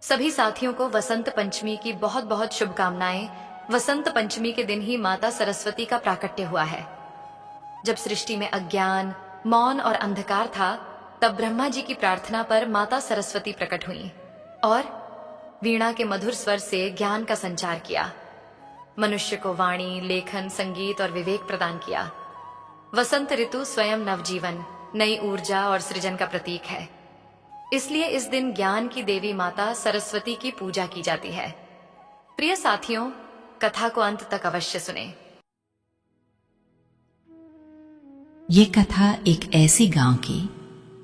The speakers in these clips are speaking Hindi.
सभी साथियों को वसंत पंचमी की बहुत बहुत शुभकामनाएं। वसंत पंचमी के दिन ही माता सरस्वती का प्राकट्य हुआ है। जब सृष्टि में अज्ञान, मौन और अंधकार था, तब ब्रह्मा जी की प्रार्थना पर माता सरस्वती प्रकट हुई और वीणा के मधुर स्वर से ज्ञान का संचार किया। मनुष्य को वाणी, लेखन, संगीत और विवेक प्रदान किया। वसंत ऋतु स्वयं नवजीवन, नई ऊर्जा और सृजन का प्रतीक है। इसलिए इस दिन ज्ञान की देवी माता सरस्वती की पूजा की जाती है। प्रिय साथियों, कथा को अंत तक अवश्य सुने। ये कथा एक ऐसी गांव की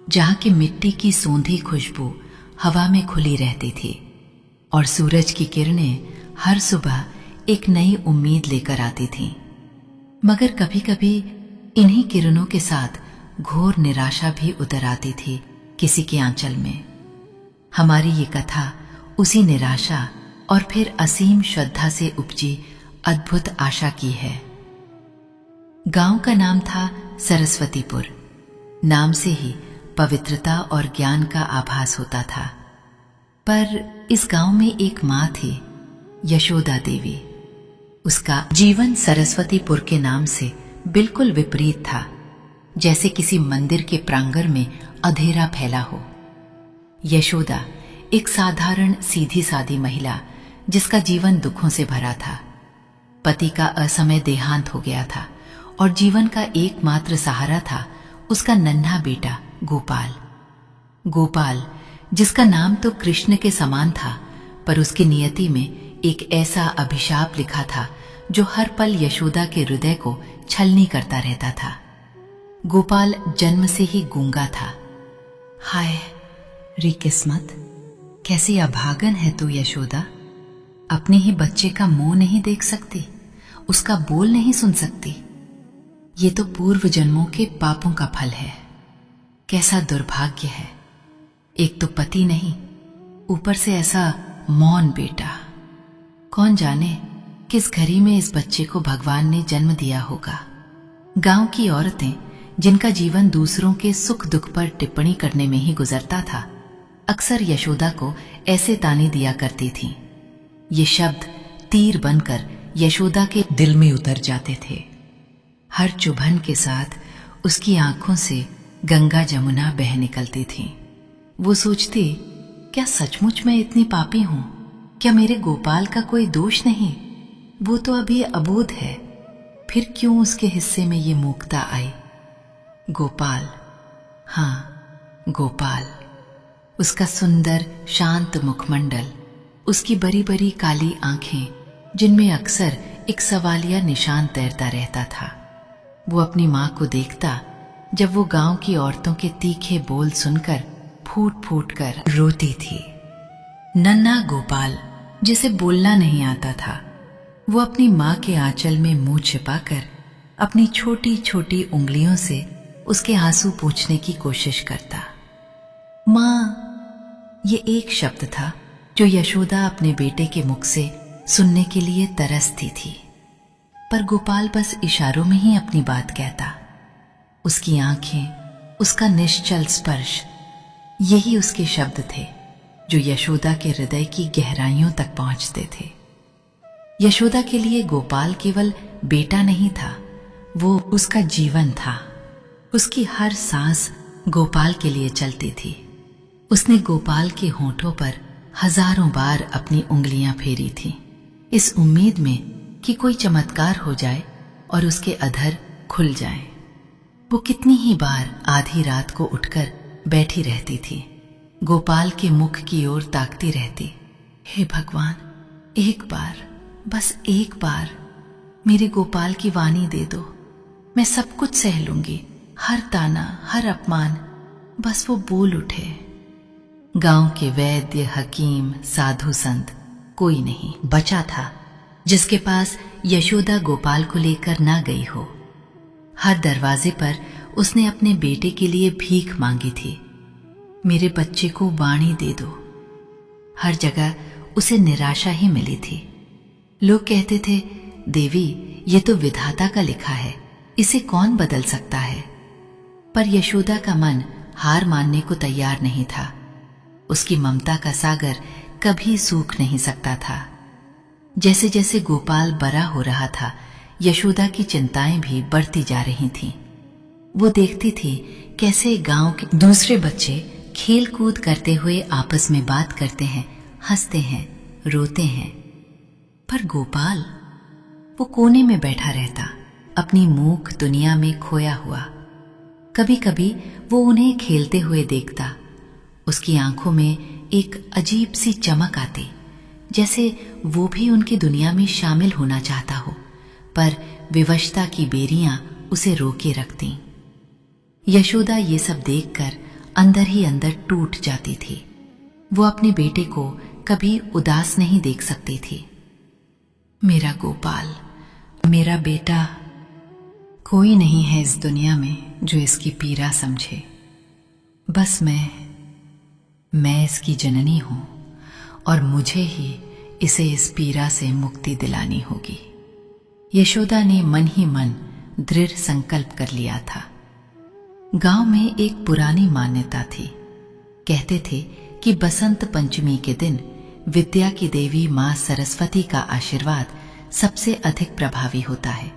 जहां की मिट्टी की सोंधी खुशबू हवा में खुली रहती थी और सूरज की किरणें हर सुबह एक नई उम्मीद लेकर आती थीं। मगर कभी कभी इन्हीं किरणों के साथ घोर निराशा भी उतर आती थी किसी के आंचल में। हमारी ये कथा उसी निराशा और फिर असीम श्रद्धा से उपजी अद्भुत आशा की है। गांव का नाम था सरस्वतीपुर। नाम से ही पवित्रता और ज्ञान का आभास होता था। पर इस गांव में एक माँ थी, यशोदा देवी। उसका जीवन सरस्वतीपुर के नाम से बिल्कुल विपरीत था, जैसे किसी मंदिर के प्रांगण में अंधेरा फैला हो। यशोदा एक साधारण सीधी सादी महिला, जिसका जीवन दुखों से भरा था। पति का असमय देहांत हो गया था और जीवन का एकमात्र सहारा था उसका नन्हा बेटा गोपाल। गोपाल, जिसका नाम तो कृष्ण के समान था, पर उसकी नियति में एक ऐसा अभिशाप लिखा था जो हर पल यशोदा के हृदय को छलनी करता रहता था। गोपाल जन्म से ही गूंगा था। हाय री किस्मत, कैसी अभागन है तू यशोदा। अपने ही बच्चे का मुंह नहीं देख सकती, उसका बोल नहीं सुन सकती। ये तो पूर्व जन्मों के पापों का फल है। कैसा दुर्भाग्य है। एक तो पति नहीं, ऊपर से ऐसा मौन बेटा। कौन जाने किस घड़ी में इस बच्चे को भगवान ने जन्म दिया होगा। गांव की औरतें, जिनका जीवन दूसरों के सुख दुख पर टिप्पणी करने में ही गुजरता था, अक्सर यशोदा को ऐसे ताने दिया करती थीं। ये शब्द तीर बनकर यशोदा के दिल में उतर जाते थे। हर चुभन के साथ उसकी आंखों से गंगा जमुना बह निकलती थीं। वो सोचती, क्या सचमुच मैं इतनी पापी हूं? क्या मेरे गोपाल का कोई दोष नहीं? वो तो अभी अबोध है, फिर क्यों उसके हिस्से में ये मूकता आई? गोपाल, हाँ गोपाल। उसका सुंदर शांत मुखमंडल, उसकी बड़ी बड़ी काली आंखें, जिनमें अक्सर एक सवालिया निशान तैरता रहता था। वो अपनी माँ को देखता जब वो गांव की औरतों के तीखे बोल सुनकर फूट फूट कर रोती थी। नन्हा गोपाल, जिसे बोलना नहीं आता था, वो अपनी माँ के आंचल में मुंह छिपाकर अपनी छोटी छोटी उंगलियों से उसके आंसू पोंछने की कोशिश करता। माँ, ये एक शब्द था जो यशोदा अपने बेटे के मुख से सुनने के लिए तरसती थी। पर गोपाल बस इशारों में ही अपनी बात कहता। उसकी आंखें, उसका निश्चल स्पर्श, यही उसके शब्द थे जो यशोदा के हृदय की गहराइयों तक पहुंचते थे। यशोदा के लिए गोपाल केवल बेटा नहीं था, वो उसका जीवन था। उसकी हर सांस गोपाल के लिए चलती थी। उसने गोपाल के होठों पर हजारों बार अपनी उंगलियां फेरी थीं, इस उम्मीद में कि कोई चमत्कार हो जाए और उसके अधर खुल जाए। वो कितनी ही बार आधी रात को उठकर बैठी रहती थी, गोपाल के मुख की ओर ताकती रहती। हे भगवान, एक बार, बस एक बार मेरे गोपाल की वाणी दे दो। मैं सब कुछ सह लूंगी, हर ताना, हर अपमान, बस वो बोल उठे। गांव के वैद्य, हकीम, साधु संत कोई नहीं बचा था जिसके पास यशोदा गोपाल को लेकर ना गई हो। हर दरवाजे पर उसने अपने बेटे के लिए भीख मांगी थी, मेरे बच्चे को वाणी दे दो। हर जगह उसे निराशा ही मिली थी। लोग कहते थे, देवी, ये तो विधाता का लिखा है, इसे कौन बदल सकता है? पर यशोदा का मन हार मानने को तैयार नहीं था। उसकी ममता का सागर कभी सूख नहीं सकता था। जैसे जैसे गोपाल बड़ा हो रहा था, यशोदा की चिंताएं भी बढ़ती जा रही थीं। वो देखती थी कैसे गांव के दूसरे बच्चे खेल कूद करते हुए आपस में बात करते हैं, हंसते हैं, रोते हैं, पर गोपाल वो कोने में बैठा रहता, अपनी मूक दुनिया में खोया हुआ। कभी कभी वो उन्हें खेलते हुए देखता। उसकी आंखों में एक अजीब सी चमक आती, जैसे वो भी उनकी दुनिया में शामिल होना चाहता हो, पर विवशता की बेरियां उसे रोके रखती। यशोदा ये सब देखकर अंदर ही अंदर टूट जाती थी। वो अपने बेटे को कभी उदास नहीं देख सकती थी। मेरा गोपाल, मेरा बेटा, कोई नहीं है इस दुनिया में जो इसकी पीड़ा समझे। बस मैं इसकी जननी हूं और मुझे ही इसे इस पीड़ा से मुक्ति दिलानी होगी। यशोदा ने मन ही मन दृढ़ संकल्प कर लिया था। गांव में एक पुरानी मान्यता थी। कहते थे कि बसंत पंचमी के दिन विद्या की देवी मां सरस्वती का आशीर्वाद सबसे अधिक प्रभावी होता है।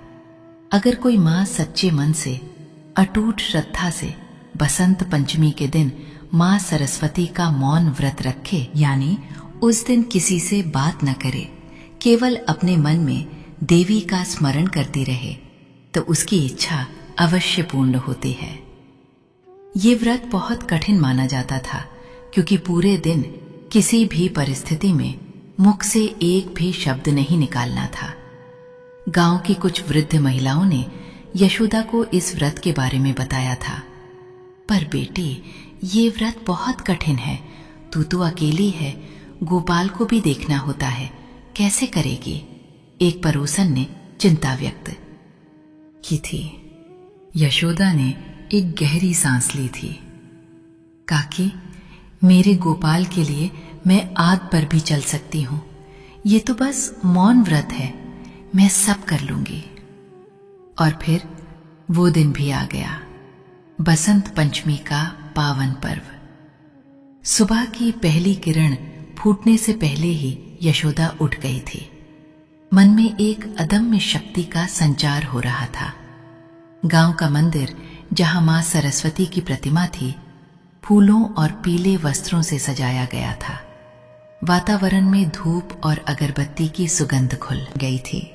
अगर कोई मां सच्चे मन से, अटूट श्रद्धा से बसंत पंचमी के दिन मां सरस्वती का मौन व्रत रखे, यानी उस दिन किसी से बात न करे, केवल अपने मन में देवी का स्मरण करती रहे, तो उसकी इच्छा अवश्य पूर्ण होती है। ये व्रत बहुत कठिन माना जाता था, क्योंकि पूरे दिन किसी भी परिस्थिति में मुख से एक भी शब्द नहीं निकालना था। गांव की कुछ वृद्ध महिलाओं ने यशोदा को इस व्रत के बारे में बताया था। पर बेटी, ये व्रत बहुत कठिन है, तू तो अकेली है, गोपाल को भी देखना होता है, कैसे करेगी? एक पड़ोसन ने चिंता व्यक्त की थी। यशोदा ने एक गहरी सांस ली थी। काकी, मेरे गोपाल के लिए मैं आग पर भी चल सकती हूं। ये तो बस मौन व्रत है, मैं सब कर लूंगी। और फिर वो दिन भी आ गया, बसंत पंचमी का पावन पर्व। सुबह की पहली किरण फूटने से पहले ही यशोदा उठ गई थी। मन में एक अदम्य शक्ति का संचार हो रहा था। गांव का मंदिर, जहां मां सरस्वती की प्रतिमा थी, फूलों और पीले वस्त्रों से सजाया गया था। वातावरण में धूप और अगरबत्ती की सुगंध घुल गई थी।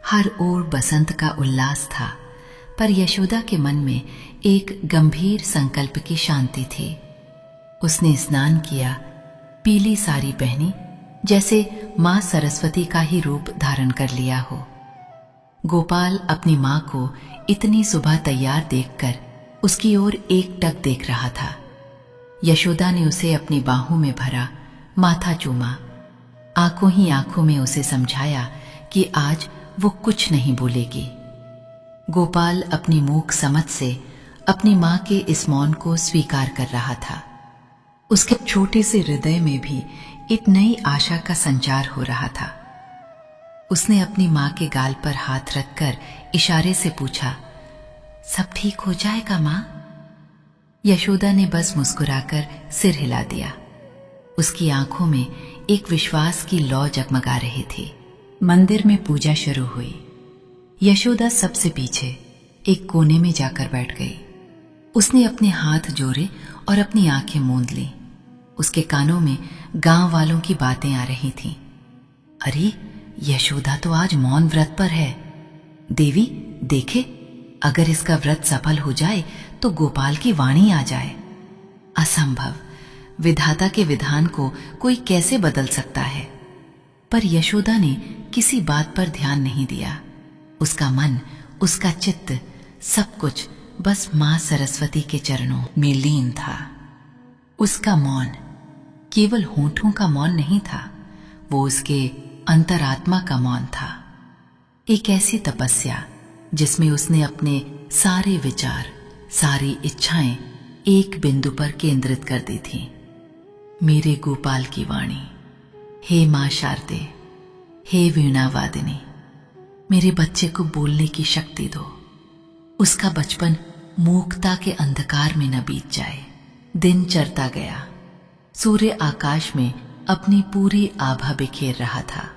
हर ओर बसंत का उल्लास था, पर यशोदा के मन में एक गंभीर संकल्प की शांति थी। उसने स्नान किया, पीली साड़ी पहनी, जैसे मां सरस्वती का ही रूप धारण कर लिया हो। गोपाल अपनी मां को इतनी सुबह तैयार देखकर उसकी ओर एकटक देख रहा था। यशोदा ने उसे अपनी बाहों में भरा, माथा चूमा, आंखों ही आंखों में उसे समझाया कि आज वो कुछ नहीं बोलेगी। गोपाल अपनी मूक समझ से अपनी मां के इस मौन को स्वीकार कर रहा था। उसके छोटे से हृदय में भी एक नई आशा का संचार हो रहा था। उसने अपनी मां के गाल पर हाथ रखकर इशारे से पूछा, सब ठीक हो जाएगा मां? यशोदा ने बस मुस्कुराकर सिर हिला दिया। उसकी आंखों में एक विश्वास की लौ जगमगा रही थी। मंदिर में पूजा शुरू हुई। यशोदा सबसे पीछे एक कोने में जाकर बैठ गई। उसने अपने हाथ जोड़े और अपनी आंखें मूंद ली। उसके कानों में गांव वालों की बातें आ रही थीं। अरे, यशोदा तो आज मौन व्रत पर है। देवी देखे, अगर इसका व्रत सफल हो जाए तो गोपाल की वाणी आ जाए। असंभव, विधाता के विधान को कोई कैसे बदल सकता है? पर यशोदा ने किसी बात पर ध्यान नहीं दिया। उसका मन, उसका चित्त, सब कुछ बस मां सरस्वती के चरणों में लीन था। उसका मौन केवल होठों का मौन नहीं था, वो उसके अंतरात्मा का मौन था। एक ऐसी तपस्या जिसमें उसने अपने सारे विचार, सारी इच्छाएं एक बिंदु पर केंद्रित कर दी थी। मेरे गोपाल की वाणी, हे मां शारदे, हे वीणा वादिनी, मेरे बच्चे को बोलने की शक्ति दो। उसका बचपन मूकता के अंधकार में न बीत जाए। दिन चढ़ता गया। सूर्य आकाश में अपनी पूरी आभा बिखेर रहा था।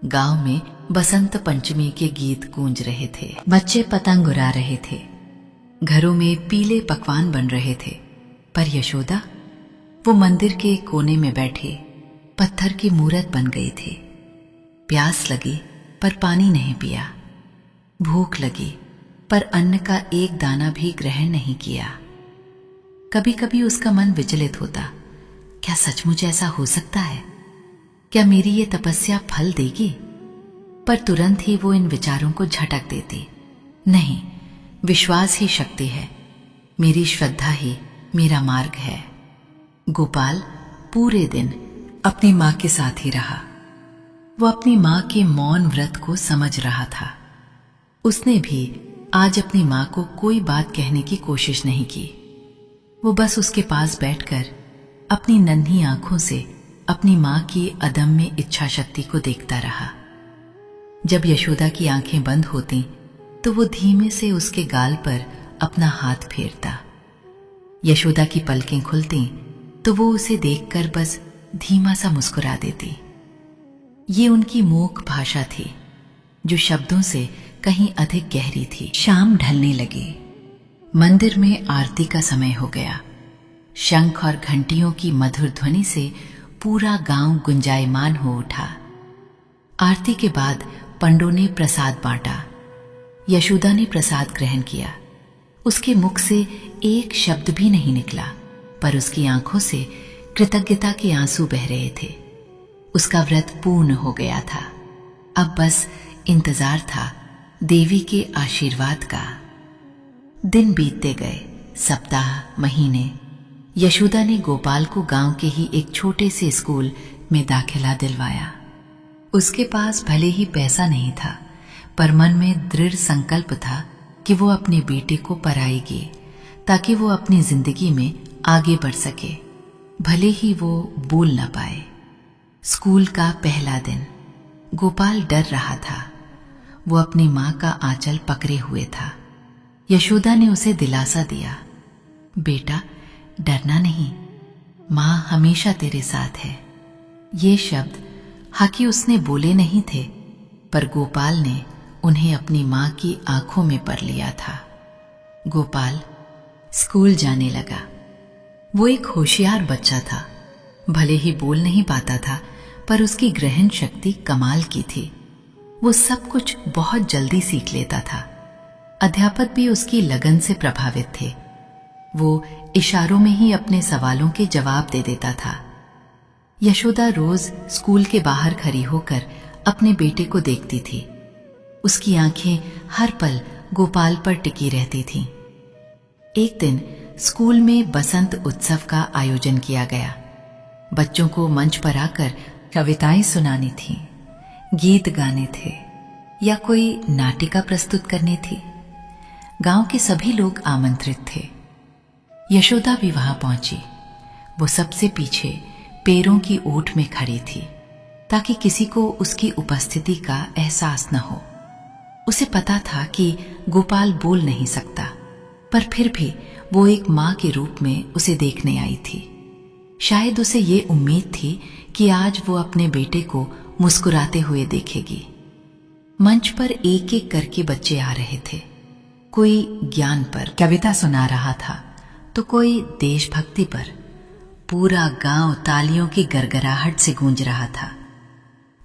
गांव में बसंत पंचमी के गीत गूंज रहे थे, बच्चे पतंग उड़ा रहे थे, घरों में पीले पकवान बन रहे थे। पर यशोदा, वो मंदिर के कोने में बैठे पत्थर की मूरत बन गई थी। प्यास लगी पर पानी नहीं पिया, भूख लगी पर अन्न का एक दाना भी ग्रहण नहीं किया। कभी कभी उसका मन विचलित होता, क्या सचमुच ऐसा हो सकता है? क्या मेरी ये तपस्या फल देगी? पर तुरंत ही वो इन विचारों को झटक देती, नहीं, विश्वास ही शक्ति है, मेरी श्रद्धा ही मेरा मार्ग है। गोपाल पूरे दिन अपनी मां के साथ ही रहा। वो अपनी मां के मौन व्रत को समझ रहा था। उसने भी आज अपनी मां को कोई बात कहने की कोशिश नहीं की। वो बस उसके पास बैठकर अपनी नन्ही आंखों से अपनी मां की अदम्य इच्छा शक्ति को देखता रहा। जब यशोदा की आंखें बंद होती तो वो धीमे से उसके गाल पर अपना हाथ फेरता। यशोदा की पलकें खुलती तो वो उसे देखकर बस धीमा सा मुस्कुरा देती। ये उनकी मूक भाषा थी, जो शब्दों से कहीं अधिक गहरी थी। शाम ढलने लगी, मंदिर में आरती का समय हो गया। शंख और घंटियों की मधुर ध्वनि से पूरा गांव गुंजायमान हो उठा। आरती के बाद पंडों ने प्रसाद बांटा। यशोदा ने प्रसाद ग्रहण किया। उसके मुख से एक शब्द भी नहीं निकला, पर उसकी आंखों से कृतज्ञता के आंसू बह रहे थे। उसका व्रत पूर्ण हो गया था। अब बस इंतजार था देवी के आशीर्वाद का। दिन बीतते गए, सप्ताह, महीने। यशोदा ने गोपाल को गांव के ही एक छोटे से स्कूल में दाखिला दिलवाया। उसके पास भले ही पैसा नहीं था, पर मन में दृढ़ संकल्प था कि वो अपने बेटे को पढ़ाएगी, ताकि वो अपनी जिंदगी में आगे बढ़ सके, भले ही वो बोल न पाए। स्कूल का पहला दिन। गोपाल डर रहा था। वो अपनी मां का आंचल पकड़े हुए था। यशोदा ने उसे दिलासा दिया, बेटा डरना नहीं, मां हमेशा तेरे साथ है। ये शब्द हालांकि उसने बोले नहीं थे, पर गोपाल ने उन्हें अपनी मां की आंखों में पढ़ लिया था। गोपाल स्कूल जाने लगा। वो एक होशियार बच्चा था। भले ही बोल नहीं पाता था, पर उसकी ग्रहण शक्ति कमाल की थी। वो सब कुछ बहुत जल्दी सीख लेता था। अध्यापक भी उसकी लगन से प्रभावित थे। वो इशारों में ही अपने सवालों के जवाब दे देता था। यशोदा रोज स्कूल के बाहर खड़ी होकर अपने बेटे को देखती थी। उसकी आंखें हर पल गोपाल पर टिकी रहती थीं। एक दिन स्कूल में बसंत उत्सव का आयोजन किया गया। बच्चों को मंच पर आकर कविताएं सुनानी थी, गीत गाने थे या कोई नाटिका प्रस्तुत करनी थी। गांव के सभी लोग आमंत्रित थे। यशोदा भी वहां पहुंची। वो सबसे पीछे पैरों की ओट में खड़ी थी, ताकि किसी को उसकी उपस्थिति का एहसास न हो। उसे पता था कि गोपाल बोल नहीं सकता, पर फिर भी वो एक मां के रूप में उसे देखने आई थी। शायद उसे ये उम्मीद थी कि आज वो अपने बेटे को मुस्कुराते हुए देखेगी। मंच पर एक एक करके बच्चे आ रहे थे। कोई ज्ञान पर कविता सुना रहा था, तो कोई देशभक्ति पर। पूरा गांव तालियों की गड़गड़ाहट से गूंज रहा था।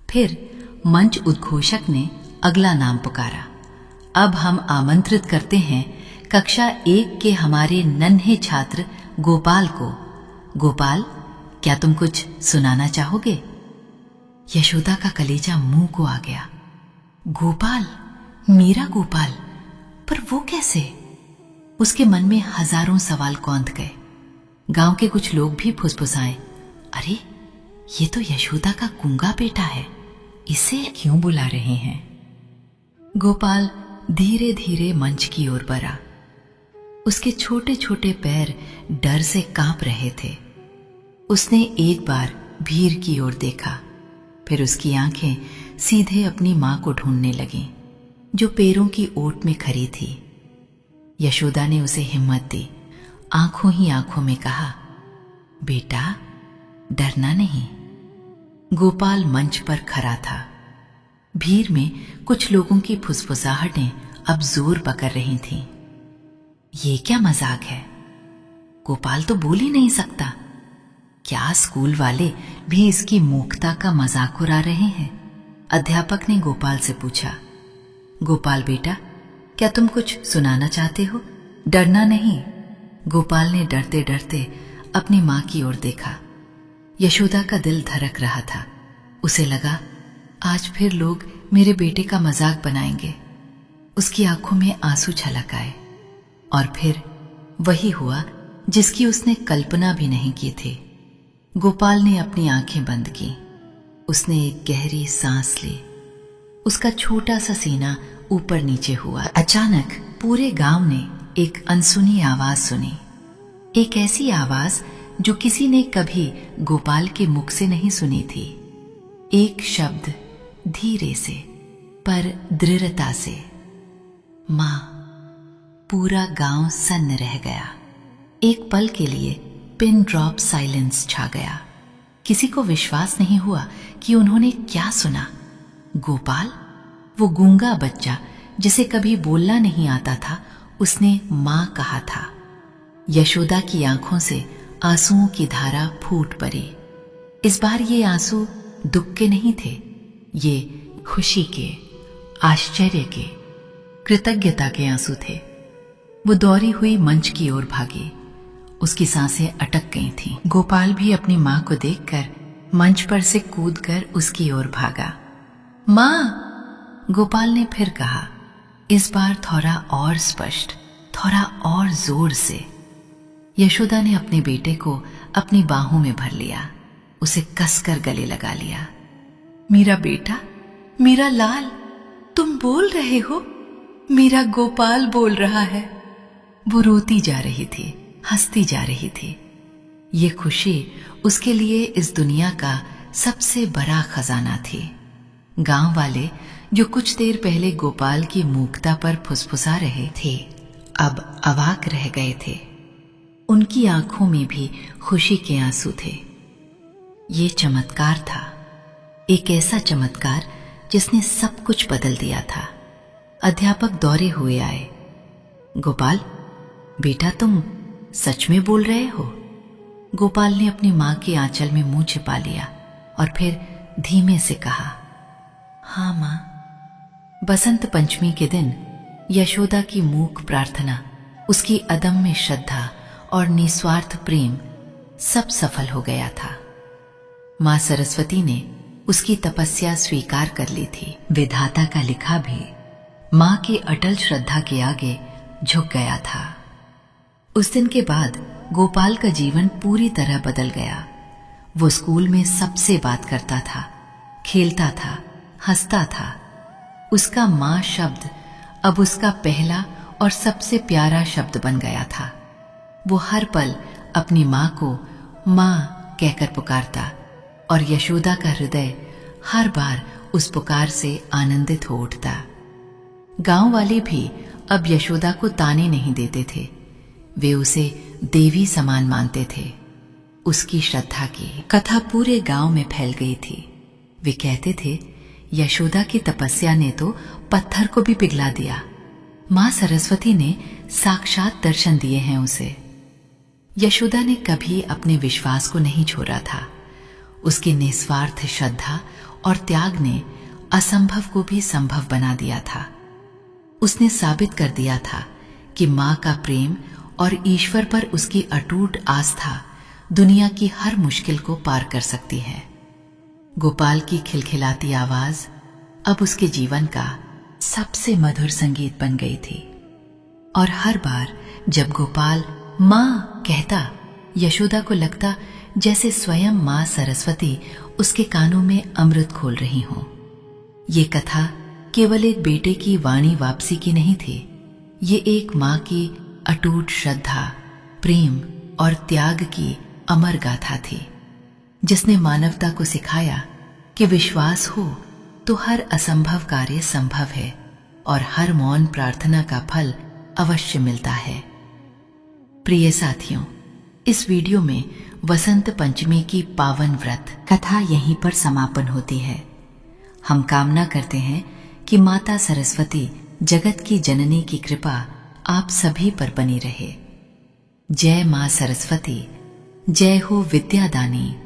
फिर मंच उद्घोषक ने अगला नाम पुकारा। अब हम आमंत्रित करते हैं कक्षा 1 के हमारे नन्हे छात्र गोपाल को। गोपाल, क्या तुम कुछ सुनाना चाहोगे? यशोदा का कलेजा मुंह को आ गया। गोपाल, मेरा गोपाल, पर वो कैसे? उसके मन में हजारों सवाल कौंध गए। गांव के कुछ लोग भी फुसफुसाए, अरे ये तो यशोदा का गूंगा बेटा है, इसे क्यों बुला रहे हैं? गोपाल धीरे धीरे मंच की ओर बढ़ा। उसके छोटे छोटे पैर डर से कांप रहे थे। उसने एक बार भीड़ की ओर देखा, फिर उसकी आंखें सीधे अपनी मां को ढूंढने लगीं, जो पैरों की ओट में खड़ी थी। यशोदा ने उसे हिम्मत दी, आंखों ही आंखों में कहा, बेटा डरना नहीं, गोपाल मंच पर खड़ा था। भीड़ में कुछ लोगों की फुसफुसाहटें अब जोर पकड़ रही थीं। ये क्या मजाक है? गोपाल तो बोल ही नहीं सकता। क्या स्कूल वाले भी इसकी मूर्खता का मजाक उड़ा रहे हैं? अध्यापक ने गोपाल से पूछा, गोपाल बेटा, क्या तुम कुछ सुनाना चाहते हो? डरना नहीं। गोपाल ने डरते डरते अपनी मां की ओर देखा। यशोदा का दिल धड़क रहा था। उसे लगा, आज फिर लोग मेरे बेटे का मजाक बनाएंगे। उसकी आंखों में आंसू छलक आए और फिर वही हुआ जिसकी उसने कल्पना भी नहीं की थी। गोपाल ने अपनी आंखें बंद की। उसने एक गहरी सांस ली। उसका छोटा सा सीना ऊपर नीचे हुआ। अचानक पूरे गांव ने एक अनसुनी आवाज सुनी। एक ऐसी आवाज जो किसी ने कभी गोपाल के मुख से नहीं सुनी थी। एक शब्द धीरे से पर दृढ़ता से, मां। पूरा गांव सन्न रह गया। एक पल के लिए पिन ड्रॉप साइलेंस छा गया। किसी को विश्वास नहीं हुआ कि उन्होंने क्या सुना। गोपाल, वो गूंगा बच्चा जिसे कभी बोलना नहीं आता था, उसने मां कहा था। यशोदा की आंखों से आंसुओं की धारा फूट पड़ी। इस बार ये आंसू दुख के नहीं थे, ये खुशी के, आश्चर्य के, कृतज्ञता के आंसू थे। वो दौड़ी हुई मंच की ओर भागी। उसकी सांसें अटक गई थीं। गोपाल भी अपनी मां को देखकर मंच पर से कूदकर उसकी ओर भागा। मां, गोपाल ने फिर कहा, इस बार थोड़ा और स्पष्ट, थोड़ा और जोर से। यशोदा ने अपने बेटे को अपनी बाहों में भर लिया। उसे कसकर गले लगा लिया। मेरा बेटा, मेरा लाल, तुम बोल रहे हो? मेरा गोपाल बोल रहा है। वो रोती जा रही थी, हंसती जा रही थी। ये खुशी उसके लिए इस दुनिया का सबसे बड़ा खजाना थी। गांव वाले जो कुछ देर पहले गोपाल की मूर्खता पर फुसफुसा रहे थे, अब अवाक रह गए थे। उनकी आंखों में भी खुशी के आंसू थे। ये चमत्कार था, एक ऐसा चमत्कार जिसने सब कुछ बदल दिया था। अध्यापक दौड़े हुए आए। गोपाल बेटा, तुम सच में बोल रहे हो? गोपाल ने अपनी मां के आंचल में मुंह छिपा लिया और फिर धीमे से कहा, हाँ मां। बसंत पंचमी के दिन यशोदा की मूक प्रार्थना, उसकी अदम्य श्रद्धा और निस्वार्थ प्रेम सब सफल हो गया था। मां सरस्वती ने उसकी तपस्या स्वीकार कर ली थी। विधाता का लिखा भी मां की अटल श्रद्धा के आगे झुक गया था। उस दिन के बाद गोपाल का जीवन पूरी तरह बदल गया। वो स्कूल में सबसे बात करता था, खेलता था, हंसता था। उसका मां शब्द अब उसका पहला और सबसे प्यारा शब्द बन गया था। वो हर पल अपनी मां को मां कहकर पुकारता और यशोदा का हृदय हर बार उस पुकार से आनंदित हो उठता। गांव वाले भी अब यशोदा को ताने नहीं देते थे। वे उसे देवी समान मानते थे। उसकी श्रद्धा की कथा पूरे गांव में फैल गई थी। वे कहते थे, यशोदा की तपस्या ने तो पत्थर को भी पिघला दिया। मां सरस्वती ने साक्षात दर्शन दिए हैं उसे। यशोदा ने कभी अपने विश्वास को नहीं छोड़ा था। उसकी निस्वार्थ श्रद्धा और त्याग ने असंभव को भी संभव बना दिया था। उसने साबित कर दिया था कि मां का प्रेम और ईश्वर पर उसकी अटूट आस्था दुनिया की हर मुश्किल को पार कर सकती है। गोपाल की खिलखिलाती आवाज अब उसके जीवन का सबसे मधुर संगीत बन गई थी। और हर बार जब गोपाल मां कहता, यशोदा को लगता जैसे स्वयं मां सरस्वती उसके कानों में अमृत खोल रही हों। ये कथा केवल एक बेटे की वाणी वापसी की नहीं थी। ये एक मां की अटूट श्रद्धा, प्रेम और त्याग की अमर गाथा थी, जिसने मानवता को सिखाया कि विश्वास हो तो हर असंभव कार्य संभव है और हर मौन प्रार्थना का फल अवश्य मिलता है। प्रिय साथियों, इस वीडियो में वसंत पंचमी की पावन व्रत कथा यहीं पर समापन होती है। हम कामना करते हैं कि माता सरस्वती जगत की जननी की कृपा आप सभी पर बनी रहे। जय मां सरस्वती, जय हो विद्यादानी।